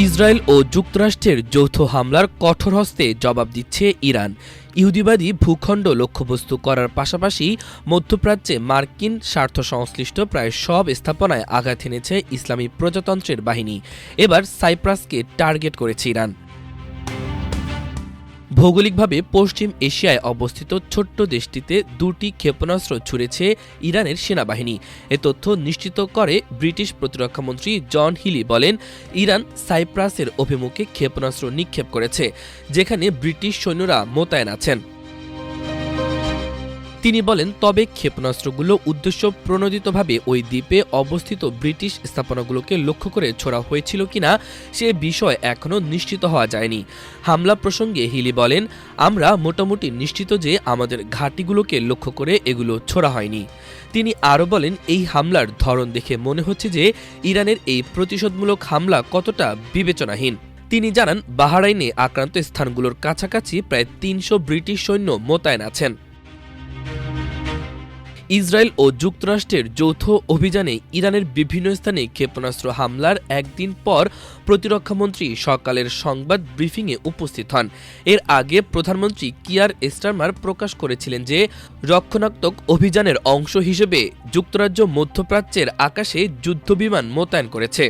Israel ও যুক্তরাষ্ট্রের যৌথ হামলার কঠোর হস্তে জবাব দিচ্ছে ইরান। ইহুদিবাদী ভূখণ্ড লক্ষ্যবস্তু করার পাশাপাশি মধ্যপ্রাচ্যে মার্কিন স্বার্থ সংশ্লিষ্ট প্রায় সব স্থাপনায় আঘাত এনেছে ইসলামী প্রজাতন্ত্রের বাহিনী। এবার সাইপ্রাসকে টার্গেট করেছে ইরান। ভৌগোলিকভাবে পশ্চিম এশিয়ায় অবস্থিত ছোট্ট দেশটিতে দুটি ক্ষেপণাস্ত্র ছুড়েছে ইরানের সেনাবাহিনী। এ তথ্য নিশ্চিত করে ব্রিটিশ প্রতিরক্ষামন্ত্রী জন হিলি বলেন, ইরান সাইপ্রাসের অভিমুখে ক্ষেপণাস্ত্র নিক্ষেপ করেছে, যেখানে ব্রিটিশ সৈন্যরা মোতায়েন আছেন। তিনি বলেন, তবে ক্ষেপণাস্ত্রগুলো উদ্দেশ্য প্রণোদিতভাবে ওই দ্বীপে অবস্থিত ব্রিটিশ স্থাপনাগুলোকে লক্ষ্য করে ছোড়া হয়েছিল কিনা সে বিষয় এখনও নিশ্চিত হওয়া যায়নি। হামলা প্রসঙ্গে হিলি বলেন, আমরা মোটামুটি নিশ্চিত যে আমাদের ঘাঁটিগুলোকে লক্ষ্য করে এগুলো ছোড়া হয়নি। তিনি আরও বলেন, এই হামলার ধরন দেখে মনে হচ্ছে যে ইরানের এই প্রতিশোধমূলক হামলা কতটা বিবেচনাহীন। তিনি জানান, বাহরাইনে আক্রান্ত স্থানগুলোর কাছাকাছি প্রায় ৩০০ ব্রিটিশ সৈন্য মোতায়েন আছেন। ইসরায়েল ও যুক্তরাষ্ট্রের যৌথ অভিযানে ইরানের বিভিন্ন স্থানে ক্ষেপণাস্ত্র হামলার একদিন পর প্রতিরক্ষামন্ত্রী সকালের সংবাদ ব্রিফিংয়ে উপস্থিত হন। এর আগে প্রধানমন্ত্রী কিয়ার স্টারমার প্রকাশ করেছিলেন যে রক্ষণাত্মক অভিযানের অংশ হিসেবে যুক্তরাজ্য মধ্যপ্রাচ্যের আকাশে যুদ্ধবিমান মোতায়েন করেছে।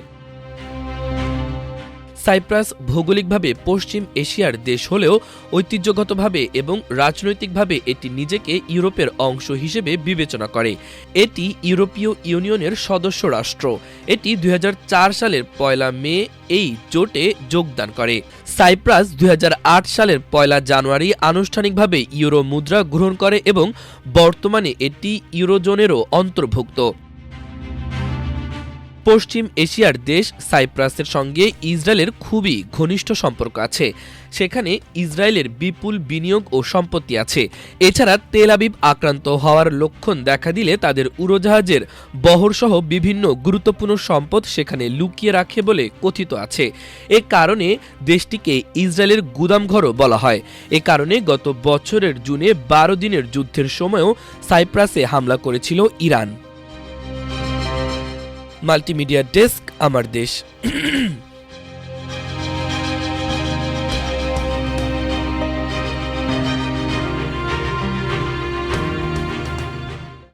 সাইপ্রাস ভৌগোলিকভাবে পশ্চিম এশিয়ার দেশ হলেও ঐতিহ্যগতভাবে এবং রাজনৈতিকভাবে এটি নিজেকে ইউরোপের অংশ হিসেবে বিবেচনা করে। এটি ইউরোপীয় ইউনিয়নের সদস্য রাষ্ট্র। এটি ২০০৪ সালের ১লা মে এই জোটে যোগদান করে। সাইপ্রাস ২০০৮ সালের ১লা জানুয়ারি আনুষ্ঠানিকভাবে ইউরো মুদ্রা গ্রহণ করে এবং বর্তমানে এটি ইউরোজোনেরও অন্তর্ভুক্ত। পশ্চিম এশিয়ার দেশ সাইপ্রাসের সঙ্গে ইসরায়েলের খুবই ঘনিষ্ঠ সম্পর্ক আছে। সেখানে ইসরায়েলের বিপুল বিনিয়োগ ও সম্পত্তি আছে। এছাড়া তেল আবিব আক্রান্ত হওয়ার লক্ষণ দেখা দিলে তাদের উড়োজাহাজের বহরসহ বিভিন্ন গুরুত্বপূর্ণ সম্পদ সেখানে লুকিয়ে রাখে বলে কথিত আছে। এ কারণে দেশটিকে ইসরায়েলের গুদামঘরও বলা হয়। এ কারণে গত বছরের জুনে ১২ দিনের যুদ্ধের সময়ও সাইপ্রাসে হামলা করেছিল ইরান। মাল্টিমিডিয়া ডেস্ক, আমার দেশ।